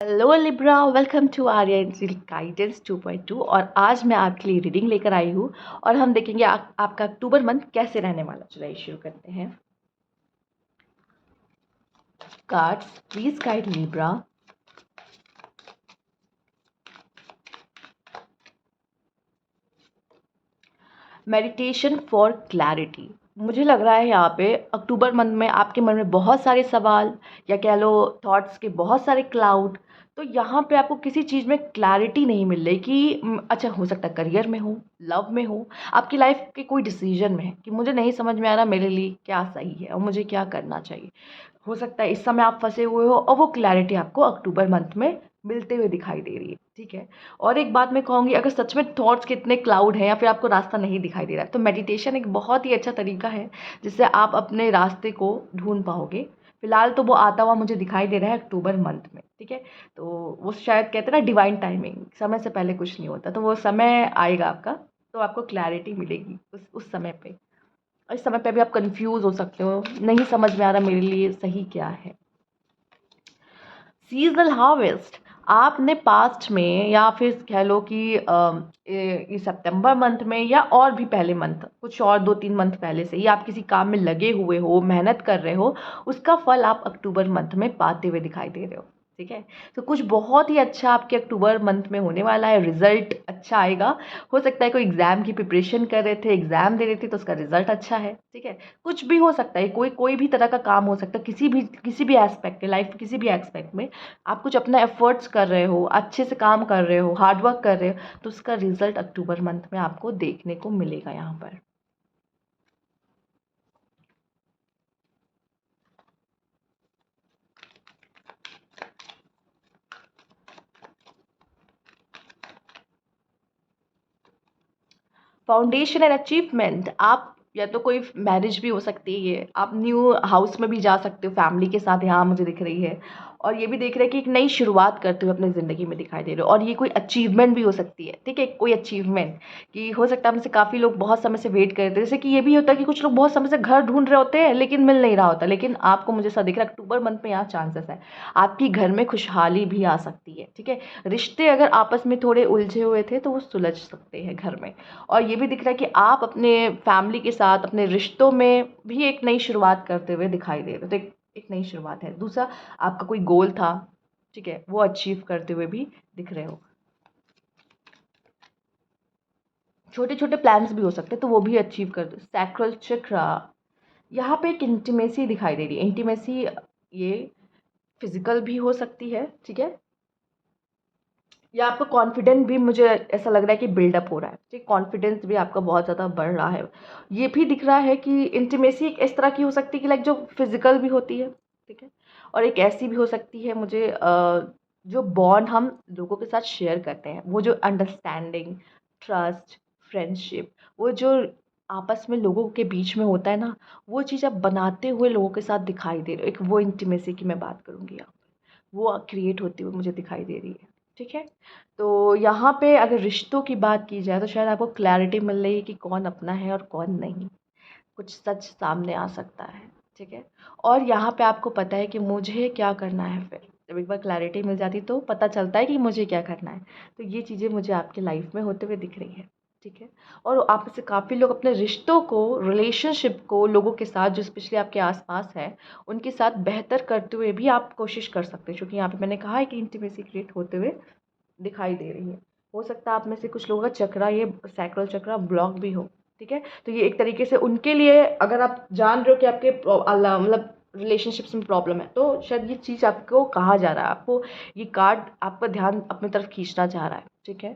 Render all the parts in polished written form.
Hello Libra, welcome to Arya angel guidance 2.2। और आज मैं आपके लिए रीडिंग लेकर आई हूँ और हम देखेंगे आपका अक्टूबर मंथ कैसे रहने वाला। चलिए शुरू करते हैं। Cards please guide Libra. Meditation for clarity. मुझे लग रहा है यहाँ पे अक्टूबर मंथ में आपके मन में बहुत सारे सवाल या कह लो थॉट्स के बहुत सारे क्लाउड। तो यहाँ पे आपको किसी चीज़ में क्लैरिटी नहीं मिल रही कि अच्छा हो सकता है करियर में हो, लव में हो, आपकी लाइफ के कोई डिसीजन में है कि मुझे नहीं समझ में आ रहा मेरे लिए क्या सही है और मुझे क्या करना चाहिए। हो सकता है इस समय आप फंसे हुए हो और वो क्लैरिटी आपको अक्टूबर मंथ में मिलते हुए दिखाई दे रही है। ठीक है। और एक बात मैं कहूँगी, अगर सच में थॉट्स के इतने क्लाउड हैं या फिर आपको रास्ता नहीं दिखाई दे रहा है तो मेडिटेशन एक बहुत ही अच्छा तरीका है जिससे आप अपने रास्ते को ढूंढ पाओगे। फिलहाल तो वो आता हुआ मुझे दिखाई दे रहा है अक्टूबर मंथ में। ठीक है। तो वो शायद कहते हैं ना डिवाइन टाइमिंग, समय से पहले कुछ नहीं होता, तो वो समय आएगा आपका तो आपको क्लैरिटी मिलेगी उस समय पे। और इस समय पे भी आप कंफ्यूज हो सकते हो, नहीं समझ में आ रहा मेरे लिए सही क्या है। Seasonal harvest. आपने पास्ट में या फिर कह लो कि ये सितंबर मंथ में या और भी पहले मंथ, कुछ और 2-3 मंथ पहले से ही आप किसी काम में लगे हुए हो, मेहनत कर रहे हो, उसका फल आप अक्टूबर मंथ में पाते हुए दिखाई दे रहे हो। ठीक है। तो कुछ बहुत ही अच्छा आपके अक्टूबर मंथ में होने वाला है, रिजल्ट अच्छा आएगा। हो सकता है कोई एग्जाम की प्रिपरेशन कर रहे थे, एग्जाम दे रहे थे तो उसका रिजल्ट अच्छा है। ठीक है। कुछ भी हो सकता है, कोई कोई भी तरह का काम हो सकता है, किसी भी एस्पेक्ट के लाइफ, किसी भी एस्पेक्ट में आप कुछ अपना एफर्ट्स कर रहे हो, अच्छे से काम कर रहे हो, हार्ड वर्क कर रहे हो, तो उसका रिजल्ट अक्टूबर मंथ में आपको देखने को मिलेगा यहाँ पर। Foundation and achievement. आप या तो कोई मैरिज भी हो सकती है, ये आप न्यू हाउस में भी जा सकते हो फैमिली के साथ, यहाँ मुझे दिख रही है। और ये भी देख रहे हैं कि एक नई शुरुआत करते हुए अपनी ज़िंदगी में दिखाई दे रहे हो, और ये कोई अचीवमेंट भी हो सकती है। ठीक है, कोई अचीवमेंट कि हो सकता है हमसे काफ़ी लोग बहुत समय से वेट कर रहे थे, जैसे कि ये भी होता है कि कुछ लोग बहुत समय से घर ढूंढ रहे होते हैं लेकिन मिल नहीं रहा होता, लेकिन आपको मुझे ऐसा दिख रहा है अक्टूबर मंथ में यहाँ चांसेस है आपकी घर में खुशहाली भी आ सकती है। ठीक है। रिश्ते अगर आपस में थोड़े उलझे हुए थे तो वो सुलझ सकते हैं घर में। और ये भी दिख रहा है कि आप अपने फैमिली के साथ अपने रिश्तों में भी एक नई शुरुआत करते हुए दिखाई दे रहे हो, तो एक नई शुरुआत है। दूसरा, आपका कोई गोल था, ठीक है, वो अचीव करते हुए भी दिख रहे हो। छोटे छोटे प्लान्स भी हो सकते हैं तो वो भी अचीव कर दो। सैक्रल चक्रा। यहाँ पे एक इंटीमेसी दिखाई दे रही है। इंटीमेसी ये फिजिकल भी हो सकती है। ठीक है। या आपका कॉन्फिडेंस भी, मुझे ऐसा लग रहा है कि बिल्डअप हो रहा है। ठीक, कॉन्फिडेंस भी आपका बहुत ज़्यादा बढ़ रहा है। ये भी दिख रहा है कि इंटीमेसी एक इस तरह की हो सकती है कि लाइक जो फिजिकल भी होती है। ठीक है। और एक ऐसी भी हो सकती है, मुझे जो बॉन्ड हम लोगों के साथ शेयर करते हैं, वो जो अंडरस्टैंडिंग, ट्रस्ट, फ्रेंडशिप, वो जो आपस में लोगों के बीच में होता है ना, वो चीज़ आप बनाते हुए लोगों के साथ दिखाई दे रहे हो। एक वो इंटीमेसी की मैं बात करूँगी यहाँ पे, वो क्रिएट होती हुई मुझे दिखाई दे रही है। ठीक है। तो यहाँ पे अगर रिश्तों की बात की जाए तो शायद आपको क्लैरिटी मिल रही है कि कौन अपना है और कौन नहीं। कुछ सच सामने आ सकता है। ठीक है। और यहाँ पे आपको पता है कि मुझे क्या करना है। फिर जब एक बार क्लैरिटी मिल जाती तो पता चलता है कि मुझे क्या करना है। तो ये चीज़ें मुझे आपके लाइफ में होते हुए दिख रही है। ठीक है। और आप में से काफ़ी लोग अपने रिश्तों को, रिलेशनशिप को लोगों के साथ जो स्पेशली आपके आसपास है उनके साथ बेहतर करते हुए भी आप कोशिश कर सकते हैं, क्योंकि यहाँ पे मैंने कहा है कि इंटीमेसी क्रिएट होते हुए दिखाई दे रही है। हो सकता है आप में से कुछ लोगों का चक्रा, ये सैक्रल चक्रा ब्लॉक भी हो। ठीक है। तो ये एक तरीके से उनके लिए, अगर आप जान रहे हो कि आपके मतलब रिलेशनशिप्स में प्रॉब्लम है, तो शायद ये चीज़ आपको कहा जा रहा है, आपको ये कार्ड आपका ध्यान अपनी तरफ खींचना चाह रहा है। ठीक है।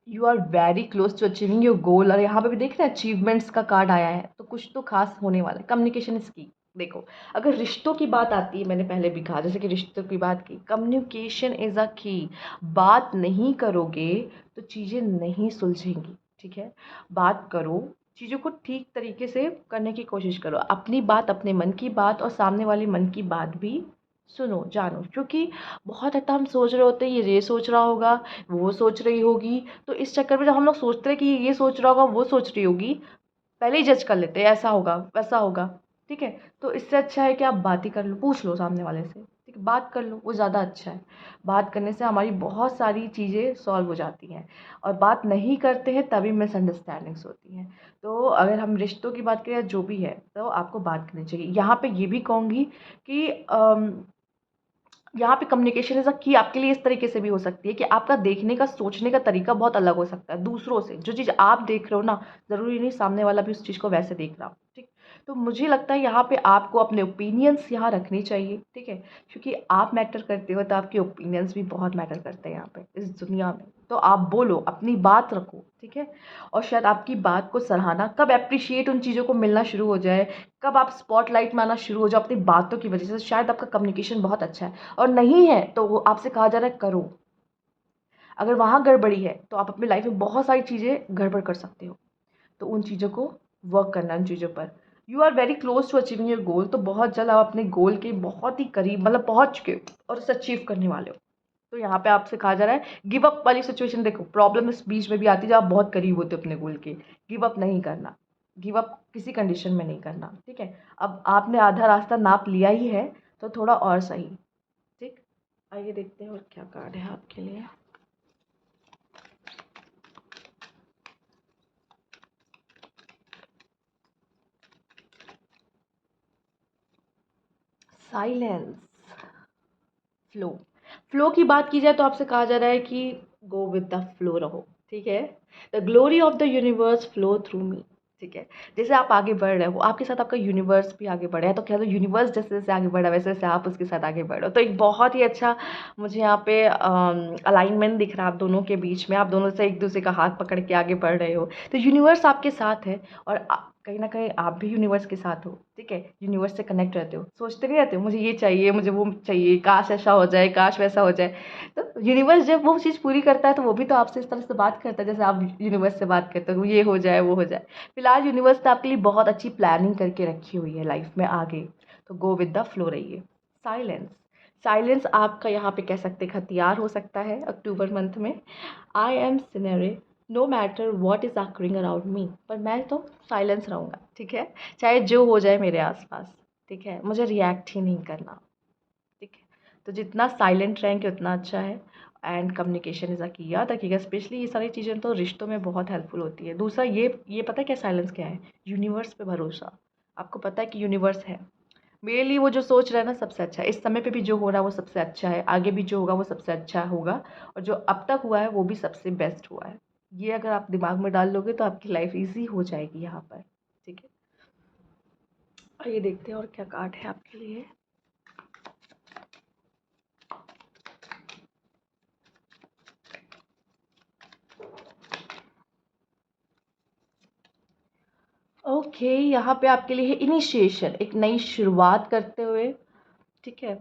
You are very close to achieving your goal. और यहाँ पे भी देख रहे हैं अचीवमेंट्स का कार्ड आया है, तो कुछ तो खास होने वाला है। कम्युनिकेशन इज की। देखो, अगर रिश्तों की बात आती है, मैंने पहले भी कहा, जैसे कि रिश्तों की बात की, कम्युनिकेशन इज अ की। बात नहीं करोगे तो चीज़ें नहीं सुलझेंगी। ठीक है। बात करो, चीज़ों को ठीक तरीके से करने की कोशिश करो, अपनी बात, अपने मन की बात और सामने वाले मन की बात भी सुनो, जानो, क्योंकि बहुत हद तक हम सोच रहे होते हैं ये सोच रहा होगा, वो सोच रही होगी। तो इस चक्कर में जब हम लोग सोचते हैं कि ये सोच रहा होगा, वो सोच रही होगी, पहले ही जज कर लेते हैं, ऐसा होगा वैसा होगा। ठीक है। तो इससे अच्छा है कि आप बात ही कर लो, पूछ लो सामने वाले से, ठीक है, बात कर लो, वो ज़्यादा अच्छा है। बात करने से हमारी बहुत सारी चीज़ें सॉल्व हो जाती हैं, और बात नहीं करते हैं तभी मिसअंडरस्टैंडिंग्स होती हैं। तो अगर हम रिश्तों की बात करें या जो भी है, तो आपको बात करनी चाहिए। यहाँ पे ये भी कहूँगी कि यहाँ पे कम्युनिकेशन इज़ अ की आपके लिए इस तरीके से भी हो सकती है कि आपका देखने का, सोचने का तरीका बहुत अलग हो सकता है दूसरों से। जो चीज़ आप देख रहे हो ना, ज़रूरी नहीं सामने वाला भी उस चीज़ को वैसे देख रहा हो, ठीक। तो मुझे लगता है यहाँ पे आपको अपने ओपिनियंस यहाँ रखने चाहिए, ठीक है, क्योंकि आप मैटर करते हो तो आपके ओपिनियंस भी बहुत मैटर करते हैं यहाँ पे इस दुनिया में। तो आप बोलो, अपनी बात रखो, ठीक है। और शायद आपकी बात को सराहना, कब एप्रिशिएट उन चीज़ों को मिलना शुरू हो जाए, कब आप स्पॉटलाइट में आना शुरू हो जाओ अपनी बातों की वजह से, शायद आपका कम्युनिकेशन बहुत अच्छा है। और नहीं है तो वो आपसे कहा जा रहा है करो। अगर वहाँ गड़बड़ी है तो आप अपनी लाइफ में बहुत सारी चीज़ें गड़बड़ कर सकते हो। तो उन चीज़ों को वर्क करना, उन चीज़ों पर। You are very close to achieving your goal, तो बहुत जल्द आप अपने गोल के बहुत ही करीब, मतलब पहुँच चुके हो और उसे अचीव करने वाले हो। तो यहाँ पे आपसे कहा जा रहा है गिव अप वाली सिचुएशन, देखो प्रॉब्लम इस बीच में भी आती है जब आप बहुत करीब होते हो अपने गोल के। गिव अप नहीं करना, गिव अप किसी कंडीशन में नहीं करना, ठीक है। अब आपने आधा रास्ता नाप लिया ही है, तो थोड़ा और सही, ठीक। आइए देखते हैं और क्या कार्ड है आपके लिए। Silence, flow. फ्लो की बात की जाए तो आपसे कहा जा रहा है कि गो विद द फ्लो रहो, ठीक है। The glory of the universe flow through me, ठीक है। जैसे आप आगे बढ़ रहे हो, आपके साथ आपका यूनिवर्स भी आगे बढ़ा है, तो क्या तो यूनिवर्स जैसे जैसे आगे बढ़ा वैसे वैसे आप उसके साथ आगे बढ़ो। तो एक बहुत ही अच्छा मुझे यहाँ पे अलाइनमेंट दिख रहा है आप दोनों के बीच में। आप दोनों से एक दूसरे का हाथ पकड़ के आगे बढ़ रहे हो, तो यूनिवर्स आपके साथ है, और कहीं ना कहीं आप भी यूनिवर्स के साथ हो, ठीक है। यूनिवर्स से कनेक्ट रहते हो, सोचते नहीं रहते हो मुझे ये चाहिए, मुझे वो चाहिए, काश ऐसा हो जाए, काश वैसा हो जाए। तो यूनिवर्स जब वो चीज़ पूरी करता है तो वो भी तो आपसे इस तरह से बात करता है जैसे आप यूनिवर्स से बात करते हो, ये हो जाए वो हो जाए। फिलहाल यूनिवर्स ने आपके लिए बहुत अच्छी प्लानिंग करके रखी हुई है लाइफ में आगे, तो गो विद द फ्लो रहिए। साइलेंस, साइलेंस आपका यहाँ पे कह सकते हैं हथियार हो सकता है अक्टूबर मंथ में। आई एम सिनेरे no matter what is occurring around me, पर मैं तो साइलेंस रहूँगा, ठीक है, चाहे जो हो जाए मेरे आसपास, ठीक है, मुझे रिएक्ट ही नहीं करना, ठीक है। तो जितना साइलेंट रहेंगे उतना अच्छा है। एंड कम्युनिकेशन इज़ अ की, याद रखिएगा, स्पेशली ये सारी चीज़ें तो रिश्तों में बहुत हेल्पफुल होती है। दूसरा ये पता है क्या साइलेंस क्या है, यूनिवर्स पे भरोसा। आपको पता है कि यूनिवर्स है मेरे लिए, वो जो सोच रहा है ना सबसे अच्छा है, इस समय पे भी जो हो रहा है वो सबसे अच्छा है, आगे भी जो होगा वो सबसे अच्छा होगा, और जो अब तक हुआ है वो भी सबसे बेस्ट हुआ है। ये अगर आप दिमाग में डाल लोगे तो आपकी लाइफ ईज़ी हो जाएगी यहाँ पर, ठीक है। आइए देखते हैं और क्या कार्ड है आपके लिए। ओके, यहाँ पे आपके लिए है इनिशिएशन, एक नई शुरुआत करते हुए, ठीक है।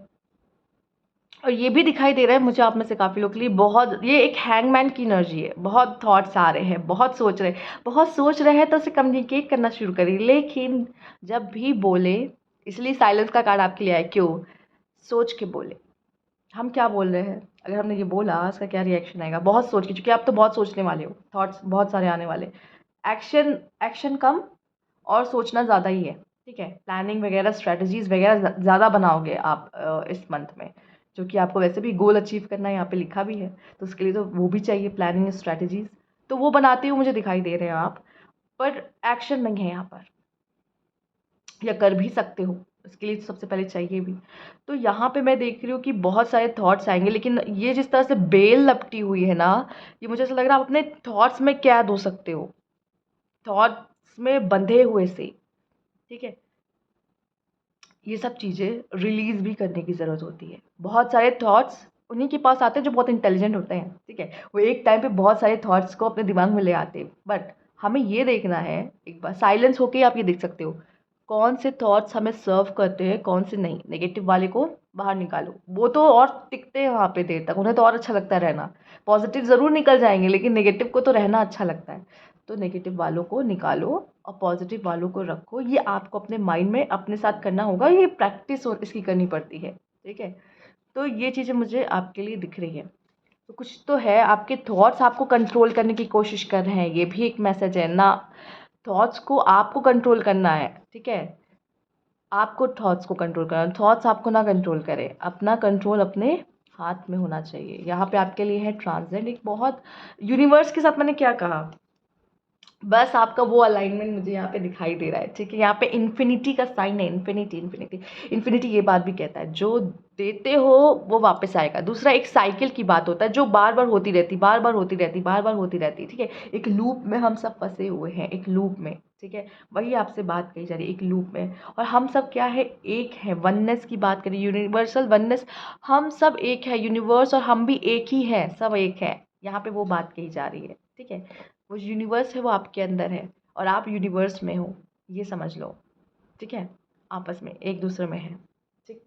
और ये भी दिखाई दे रहा है मुझे आप में से काफ़ी लोग के लिए, बहुत ये एक हैंगमैन की एनर्जी है, बहुत थॉट्स आ रहे हैं, बहुत सोच रहे हैं, तो उसे कम्युनिकेट करना शुरू करिए, लेकिन जब भी बोले, इसलिए साइलेंस का कार्ड आपके लिए आया, क्यों, सोच के बोले। हम क्या बोल रहे हैं, अगर हमने ये बोला इसका क्या रिएक्शन आएगा, बहुत सोच के, क्योंकि आप तो बहुत सोचने वाले हो, थॉट्स बहुत सारे आने वाले। एक्शन एक्शन कम और सोचना ज़्यादा ही है, ठीक है। प्लानिंग वगैरह, स्ट्रैटेजीज़ वगैरह ज़्यादा बनाओगे आप इस मंथ में, जो कि आपको वैसे भी गोल अचीव करना है, यहाँ पे लिखा भी है, तो उसके लिए तो वो भी चाहिए प्लानिंग स्ट्रैटेजीज़, तो वो बनाते हुए मुझे दिखाई दे रहे हैं आप, पर एक्शन नहीं है यहाँ पर, या कर भी सकते हो, इसके लिए तो सबसे पहले चाहिए भी। तो यहाँ पे मैं देख रही हूँ कि बहुत सारे थॉट्स आएंगे, लेकिन ये जिस तरह से बेल लपटी हुई है ना, ये मुझे ऐसा लग रहा है आप अपने थॉट्स में कैद हो सकते हो, थॉट्स में बंधे हुए से, ठीक है। ये सब चीज़ें रिलीज़ भी करने की ज़रूरत होती है। बहुत सारे थॉट्स उन्हीं के पास आते हैं जो बहुत इंटेलिजेंट होते हैं, ठीक है। वो एक टाइम पे बहुत सारे थॉट्स को अपने दिमाग में ले आते हैं, बट हमें ये देखना है, एक बार साइलेंस होके ही आप ये देख सकते हो कौन से थॉट्स हमें सर्व करते हैं, कौन से नहीं। नेगेटिव वाले को बाहर निकालो, वो तो और टिकते हैं वहाँ पे देर तक, उन्हें तो और अच्छा लगता है रहना। पॉजिटिव ज़रूर निकल जाएंगे, लेकिन नेगेटिव को तो रहना अच्छा लगता है। तो नेगेटिव वालों को निकालो और पॉजिटिव वालों को रखो, ये आपको अपने माइंड में अपने साथ करना होगा, ये प्रैक्टिस इसकी करनी पड़ती है, ठीक है। तो ये चीज़ें मुझे आपके लिए दिख रही है, तो कुछ तो है, आपके थॉट्स आपको कंट्रोल करने की कोशिश कर रहे हैं, ये भी एक मैसेज है ना। थॉट्स को आपको कंट्रोल करना है, ठीक है। आपको थॉट्स को कंट्रोल करना, थॉट्स आपको ना कंट्रोल करें, अपना कंट्रोल अपने हाथ में होना चाहिए। यहाँ पे आपके लिए है ट्रांसेंड, एक बहुत यूनिवर्स के साथ मैंने क्या कहा, बस आपका वो अलाइनमेंट मुझे यहाँ पे दिखाई दे रहा है, ठीक है। यहाँ पे इन्फिनिटी का साइन है, इन्फिनिटी इन्फिनिटी इन्फिनिटी ये बात भी कहता है जो देते हो वो वापस आएगा। दूसरा एक साइकिल की बात होता है जो बार बार होती रहती, बार बार होती रहती, बार बार होती रहती, ठीक है। एक लूप में हम सब फंसे हुए हैं, एक लूप में, ठीक है। वही आपसे बात कही जा रही है, एक लूप में। और हम सब क्या है, एक है, वननेस की बात करें, यूनिवर्सल वननेस, हम सब एक है, यूनिवर्स और हम भी एक ही हैं, सब एक है। यहाँ पे वो बात कही जा रही है, ठीक है। वो यूनिवर्स है वो आपके अंदर है और आप यूनिवर्स में हो, ये समझ लो, ठीक है। आपस में एक दूसरे में है, ठीक।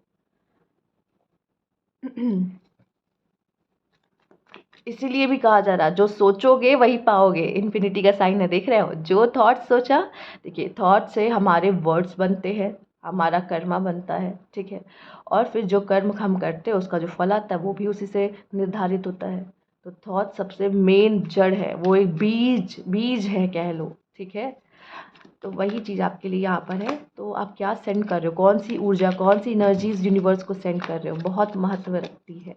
इसीलिए भी कहा जा रहा जो सोचोगे वही पाओगे, इन्फिनिटी का साइन है, देख रहे हो, जो थॉट सोचा। देखिए थॉट से हमारे वर्ड्स बनते हैं, हमारा कर्मा बनता है, ठीक है। और फिर जो कर्म हम करते हैं उसका जो फल आता है वो भी उसी से निर्धारित होता है। तो थॉट सबसे मेन जड़ है, वो एक बीज बीज है कह लो, ठीक है। तो वही चीज़ आपके लिए यहाँ पर है। तो आप क्या सेंड कर रहे हो, कौन सी ऊर्जा, कौन सी एनर्जीज यूनिवर्स को सेंड कर रहे हो, बहुत महत्व रखती है।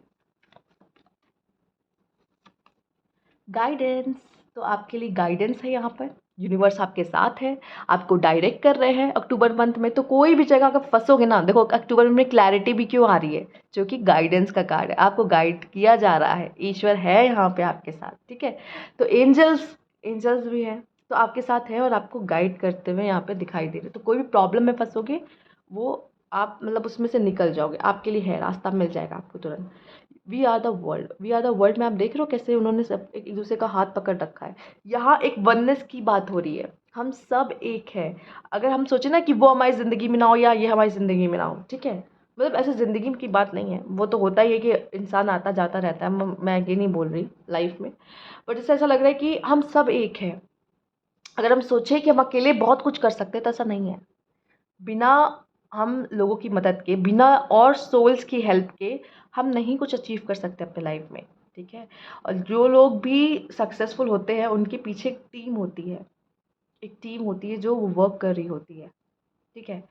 गाइडेंस, तो आपके लिए गाइडेंस है यहाँ पर, यूनिवर्स आपके साथ है, आपको डायरेक्ट कर रहे हैं अक्टूबर मंथ में। तो कोई भी जगह अगर फंसोगे ना, देखो अक्टूबर में क्लैरिटी भी क्यों आ रही है, जो कि गाइडेंस का कार्ड है, आपको गाइड किया जा रहा है, ईश्वर है यहाँ पे आपके साथ, ठीक है। तो एंजल्स, एंजल्स भी हैं, तो आपके साथ है और आपको गाइड करते हुए यहाँ पे दिखाई दे रहे। तो कोई भी प्रॉब्लम में फंसोगे वो आप मतलब उसमें से निकल जाओगे, आपके लिए है, रास्ता मिल जाएगा आपको तुरंत। We are the world, we are the world में आप देख रहे हो कैसे उन्होंने सब एक दूसरे का हाथ पकड़ रखा है। यहाँ एक वननेस की बात हो रही है, हम सब एक है। अगर हम सोचे ना कि वो हमारी ज़िंदगी में ना हो या ये हमारी ज़िंदगी में ना हो, ठीक है, मतलब ऐसे ज़िंदगी की बात नहीं है, वो तो होता ही है कि इंसान आता जाता रहता है, मैं ये नहीं बोल रही लाइफ में, बट इससे ऐसा लग रहा है कि हम सब एक है। अगर हम सोचें कि हम अकेले बहुत कुछ कर सकते हैं तो ऐसा नहीं है। बिना हम लोगों की मदद के, बिना और सोल्स की हेल्प के हम नहीं कुछ अचीव कर सकते अपने लाइफ में, ठीक है। और जो लोग भी सक्सेसफुल होते हैं उनके पीछे एक टीम होती है, एक टीम होती है जो वर्क कर रही होती है, ठीक है।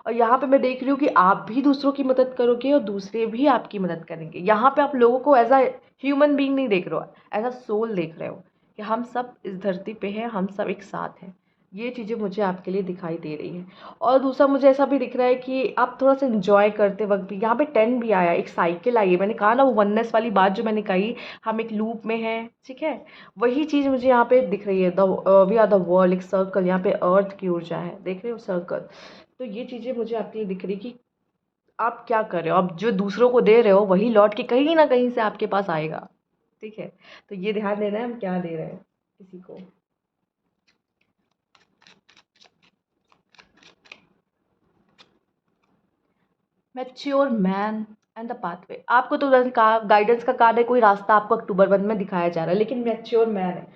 और यहाँ पे मैं देख रही हूँ कि आप भी दूसरों की मदद करोगे और दूसरे भी आपकी मदद करेंगे। यहाँ पे आप लोगों को एज अ ह्यूमन बीइंग नहीं देख रहे हो, एज अ सोल देख रहे हो कि हम सब इस धरती पे हैं, हम सब एक साथ हैं। ये चीज़ें मुझे आपके लिए दिखाई दे रही हैं। और दूसरा मुझे ऐसा भी दिख रहा है कि आप थोड़ा सा इंजॉय करते वक्त भी, यहाँ पे 10 भी आया, एक साइकिल आई है, मैंने कहा ना वो वननेस वाली बात जो मैंने कही, हम एक लूप में हैं, ठीक है। वही चीज़ मुझे यहाँ पे दिख रही है, the we are the world, एक सर्कल, यहाँ पे अर्थ की ऊर्जा है, देख रहे हो सर्कल। तो ये चीज़ें मुझे आपके लिए दिख रही कि आप क्या कर रहे हो, आप जो दूसरों को दे रहे हो वही लौट के कहीं ना कहीं से आपके पास आएगा, ठीक है। तो ये ध्यान देना है हम क्या दे रहे हैं किसी को। Mature man and the pathway, आपको तो गाइडेंस का कार्ड है, कोई रास्ता आपको अक्टूबर मंथ में दिखाया जा रहा है, लेकिन मैच्योर मैन है।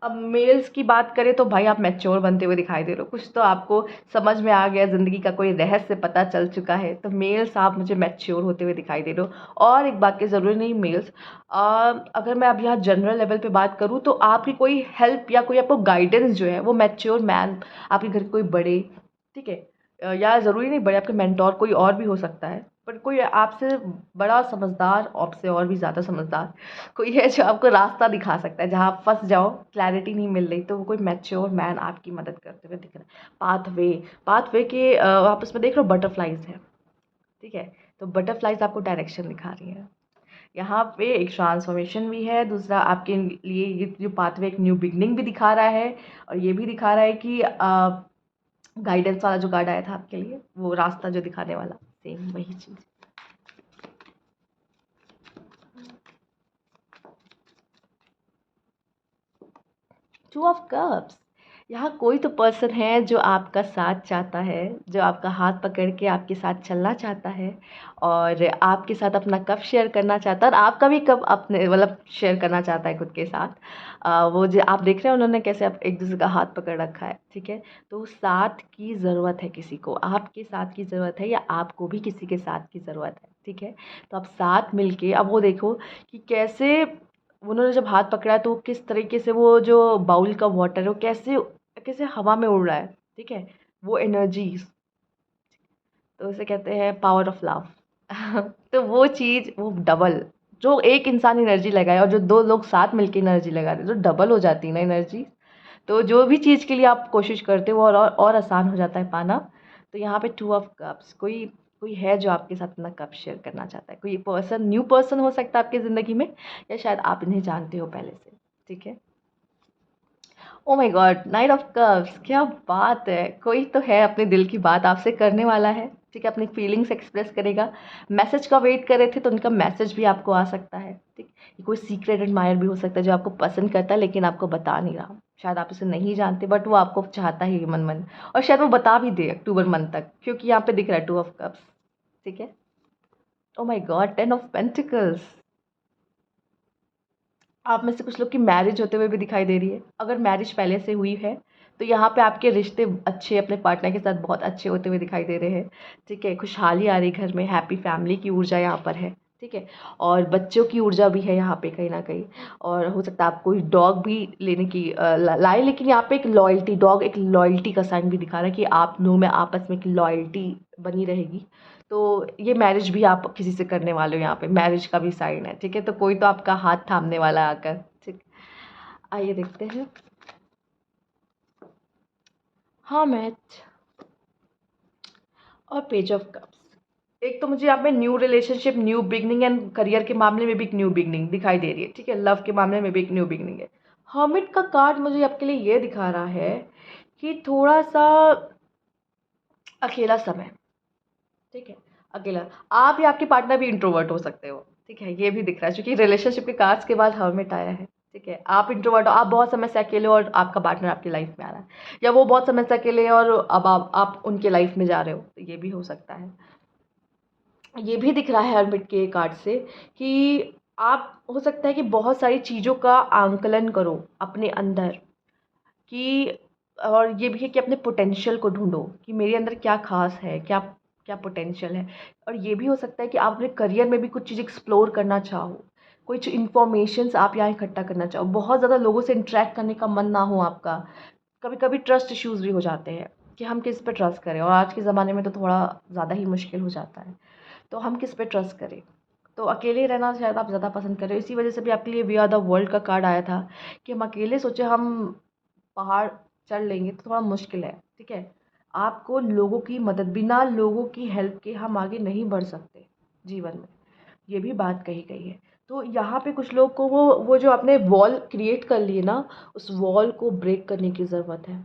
अब मेल्स की बात करें तो भाई आप मैच्योर बनते हुए दिखाई दे रहे हो, कुछ तो आपको समझ में आ गया, ज़िंदगी का कोई रहस्य पता चल चुका है। तो मेल्स आप मुझे मैच्योर होते हुए दिखाई दे रहे हो। और एक बात की ज़रूरी नहीं मेल्स, अगर मैं अब यहाँ जनरल लेवल पे बात करूँ तो आपकी कोई हेल्प या कोई आपको गाइडेंस जो है वो मैच्योर मैन, आपके घर के कोई बड़े, ठीक है, या ज़रूरी नहीं बड़े, आपके मेंटोर कोई और भी हो सकता है, पर कोई आपसे बड़ा समझदार, आपसे और भी ज़्यादा समझदार कोई है जो आपको रास्ता दिखा सकता है, जहाँ आप फंस जाओ, क्लैरिटी नहीं मिल रही, तो वो कोई मैच्योर मैन आपकी मदद करते हुए दिख रहा है। पाथवे, पाथवे के आप उसमें देख रहे हो बटरफ्लाइज है, ठीक है। तो बटरफ्लाइज आपको डायरेक्शन दिखा रही है। यहाँ पे एक ट्रांसफॉर्मेशन भी है, दूसरा आपके लिए ये जो पाथवे एक न्यू बिगनिंग भी दिखा रहा है, और ये भी दिखा रहा है कि गाइडेंस वाला जो कार्ड आया था आपके लिए, वो रास्ता जो दिखाने वाला, सेम वही चीज़। टू ऑफ कप्स, यहाँ कोई तो पर्सन है जो आपका साथ चाहता है, जो आपका हाथ पकड़ के आपके साथ चलना चाहता है, और आपके साथ अपना कप शेयर करना चाहता है, और आपका भी कप अपने मतलब शेयर करना चाहता है खुद के साथ। वो जो आप देख रहे हैं उन्होंने कैसे आप एक दूसरे का हाथ पकड़ रखा है, ठीक है। तो साथ की ज़रूरत है किसी को, आपके साथ की ज़रूरत है, या आपको भी किसी के साथ की ज़रूरत है, ठीक है। तो आप साथ मिलके अब वो देखो कि कैसे उन्होंने जब हाथ पकड़ा है, तो वो किस तरीके से वो जो बाउल का वाटर है वो कैसे कैसे हवा में उड़ रहा है, ठीक है, वो एनर्जीज। तो उसे कहते हैं पावर ऑफ लव। तो वो चीज़ वो डबल, जो एक इंसान एनर्जी लगाए और जो दो लोग साथ मिलके एनर्जी लगा दे, जो डबल हो जाती है ना एनर्जी, तो जो भी चीज़ के लिए आप कोशिश करते हो और आसान हो जाता है पाना। तो यहाँ पे टू ऑफ कप्स, कोई कोई है जो आपके साथ अपना कप शेयर करना चाहता है, कोई पर्सन, न्यू पर्सन हो सकता है आपकी ज़िंदगी में, या शायद आप इन्हें जानते हो पहले से। ठीक है। Oh my God, night of cups, क्या बात है, कोई तो है अपने दिल की बात आपसे करने वाला है। ठीक है, अपनी फीलिंग्स एक्सप्रेस करेगा। मैसेज का वेट कर रहे थे तो उनका मैसेज भी आपको आ सकता है। ठीक, ये कोई सीक्रेट एडमायर भी हो सकता है जो आपको पसंद करता है लेकिन आपको बता नहीं रहा। शायद आप उसे नहीं जानते बट वो आपको चाहता है मन मन, और शायद वो बता भी दे अक्टूबर मंथ तक, क्योंकि यहाँ पे दिख रहा है टू ऑफ कप्स। ठीक है। Oh my God, ten of pentacles, आप में से कुछ लोग की मैरिज होते हुए भी दिखाई दे रही है। अगर मैरिज पहले से हुई है तो यहाँ पे आपके रिश्ते अच्छे, अपने पार्टनर के साथ बहुत अच्छे होते हुए दिखाई दे रहे हैं। ठीक है, खुशहाली आ रही घर में, हैप्पी फैमिली की ऊर्जा यहाँ पर है। ठीक है, और बच्चों की ऊर्जा भी है यहाँ पे कहीं ना कहीं। और हो सकता है आप कोई डॉग भी लेने की लाए, लेकिन यहाँ पे एक लॉयल्टी, डॉग एक लॉयल्टी का साइन भी दिखा रहा है कि आप दोनों में आपस में एक लॉयल्टी बनी रहेगी। तो ये मैरिज भी आप किसी से करने वाले हो, यहाँ पे मैरिज का भी साइन है। ठीक है, तो कोई तो आपका हाथ थामने वाला है आकर। ठीक, आइए देखते हैं। हाँ मैच और पेज ऑफ कप्स, एक तो मुझे यहाँ पे new relationship, new beginning, and career के मामले में भी एक न्यू बिगनिंग दिखाई दे रही है। ठीक है, लव के मामले में भी एक न्यू बिगनिंग है। हर्मिट का कार्ड मुझे आपके लिए ये दिखा रहा है कि थोड़ा सा अकेला समय। ठीक है, अकेला, आप या आपके पार्टनर भी इंट्रोवर्ट हो सकते हो। ठीक है, ये भी दिख रहा है क्योंकि रिलेशनशिप के कार्ड्स के बाद हर्मिट आया है। ठीक है, आप इंट्रोवर्ट हो, आप बहुत समय से अकेले हो और आपका पार्टनर आपकी लाइफ में आ रहा है, या वो बहुत समय से अकेले हैं और अब आप उनके लाइफ में जा रहे हो, तो ये भी हो सकता है। ये भी दिख रहा है हर्मिट के कार्ड से कि आप, हो सकता है कि बहुत सारी चीज़ों का आंकलन करो अपने अंदर, कि और ये भी है कि अपने पोटेंशियल को ढूंढो कि मेरे अंदर क्या खास है, क्या क्या पोटेंशियल है। और ये भी हो सकता है कि आप अपने करियर में भी कुछ चीज़ एक्सप्लोर करना चाहो, कुछ इन्फॉर्मेशंस आप यहाँ इकट्ठा करना चाहो, बहुत ज़्यादा लोगों से इंटरेक्ट करने का मन ना हो आपका। कभी कभी ट्रस्ट इश्यूज भी हो जाते हैं कि हम किस पे ट्रस्ट करें, और आज के ज़माने में तो थोड़ा ज़्यादा ही मुश्किल हो जाता है, तो हम किस पे ट्रस्ट करें। तो अकेले रहना शायद आप ज़्यादा पसंद करें, इसी वजह से भी आपके लिए वी आर द वर्ल्ड का कार्ड आया था कि हम अकेले सोचे हम पहाड़ चढ़ लेंगे तो थोड़ा मुश्किल है। ठीक है, आपको लोगों की मदद, बिना लोगों की हेल्प के हम आगे नहीं बढ़ सकते जीवन में, ये भी बात कही गई है। तो यहाँ पे कुछ लोग को वो जो आपने वॉल क्रिएट कर लिए ना, उस वॉल को ब्रेक करने की ज़रूरत है।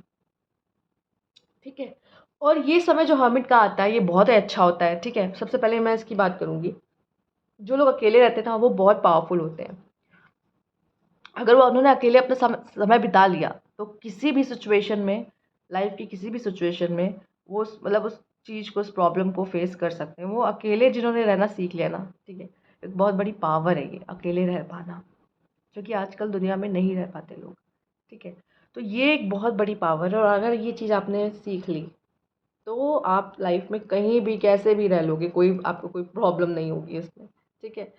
ठीक है, और ये समय जो हर्मिट का आता है ये बहुत ही अच्छा होता है। ठीक है, सबसे पहले मैं इसकी बात करूँगी, जो लोग अकेले रहते हैं ना वो बहुत पावरफुल होते हैं। अगर वो उन्होंने अकेले अपना समय बिता लिया तो किसी भी सिचुएशन में, लाइफ की किसी भी सिचुएशन में, वो मतलब उस चीज़ को, उस प्रॉब्लम को फेस कर सकते हैं। वो अकेले जिन्होंने रहना सीख लिया ना, ठीक है, एक बहुत बड़ी पावर है ये अकेले रह पाना, जो कि आजकल दुनिया में नहीं रह पाते लोग। ठीक है, तो ये एक बहुत बड़ी पावर है, और अगर ये चीज़ आपने सीख ली तो आप लाइफ में कहीं भी कैसे भी रह लोगे, कोई आपको कोई प्रॉब्लम नहीं होगी इसमें। ठीक है,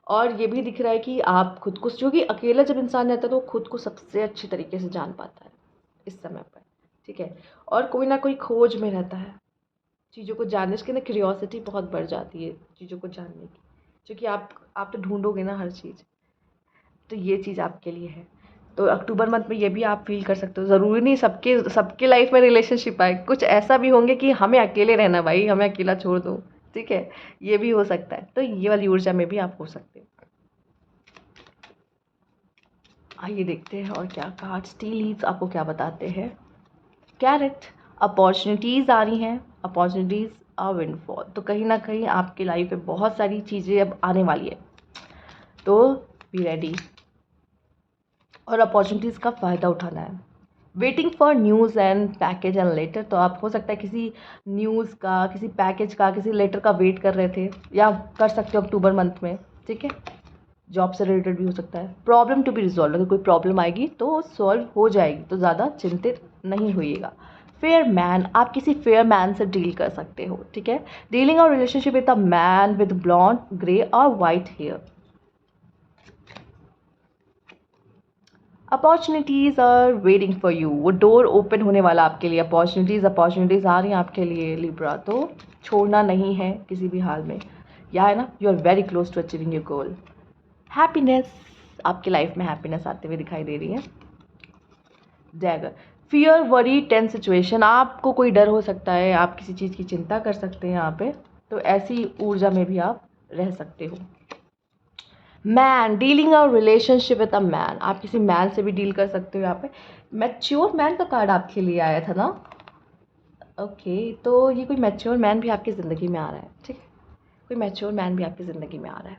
और ये भी दिख रहा है कि आप खुद को, क्योंकि अकेला जब इंसान रहता है तो वो खुद को सबसे अच्छी तरीके से जान पाता है इस समय पर। ठीक है, और कोई ना कोई खोज में रहता है चीज़ों को जानने, उसके अंदर क्यूरियोसिटी बहुत बढ़ जाती है चीज़ों को जानने की, क्योंकि आप तो ढूंढोगे ना हर चीज़। तो ये चीज़ आपके लिए है। तो अक्टूबर मंथ में ये भी आप फ़ील कर सकते हो। ज़रूरी नहीं सबके सबके लाइफ में रिलेशनशिप आए, कुछ ऐसा भी होंगे कि हमें अकेले रहना, भाई हमें अकेला छोड़ दो। ठीक है, ये भी हो सकता है। तो ये वाली ऊर्जा में भी आप हो सकते हो। आइए देखते हैं और क्या कार्ड्स, टी लीव्स आपको क्या बताते हैं। कैरेट, अपॉर्चुनिटीज़ आ रही हैं, अपॉर्चुनिटीज़ आ विंडफॉल, तो कहीं ना कहीं आपकी लाइफ में बहुत सारी चीज़ें अब आने वाली है, तो बी रेडी और अपॉर्चुनिटीज़ का फ़ायदा उठाना है। Waiting for news and package and later, तो आप हो सकता है किसी न्यूज़ का, किसी पैकेज का, किसी लेटर का वेट कर रहे थे, या कर सकते हो अक्टूबर मंथ में। ठीक है, जॉब से रिलेटेड भी हो सकता है। प्रॉब्लम टू बी रिजॉल्व, अगर कोई प्रॉब्लम आएगी तो सॉल्व हो जाएगी, तो ज़्यादा चिंतित नहीं होइएगा। फेयर मैन, आप किसी फेयर मैन से डील कर सकते हो। ठीक है, डीलिंग और relationship with a man with blonde, grey और white hair. Opportunities are waiting for you, वो डोर ओपन होने वाला आपके लिए, अपॉर्चुनिटीज़ आ रही हैं आपके लिए लिब्रा, तो छोड़ना नहीं है किसी भी हाल में। या है ना, you are very close to achieving your goal. Happiness, आपकी लाइफ में हैप्पीनेस आते हुए दिखाई दे रही है। Dagger, fear worry tense situation, आपको कोई डर हो सकता है, आप किसी चीज़ की चिंता कर सकते हैं यहाँ पे, तो ऐसी ऊर्जा में भी आप रह सकते हो। Man, dealing a relationship with a man, आप किसी मैन से भी डील कर सकते हो यहाँ पे। मैच्योर मैन का कार्ड आपके लिए आया था ना। ओके, तो ये कोई मैच्योर मैन भी आपकी ज़िंदगी में आ रहा है, ठीक है, कोई मैच्योर मैन भी आपकी ज़िंदगी में आ रहा है।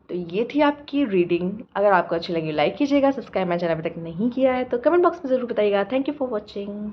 तो ये थी आपकी रीडिंग। अगर आपको अच्छी लगी लाइक कीजिएगा, सब्सक्राइब मेरा चैनल अभी तक नहीं किया है तो कमेंट बॉक्स में ज़रूर बताइएगा। Thank you for watching.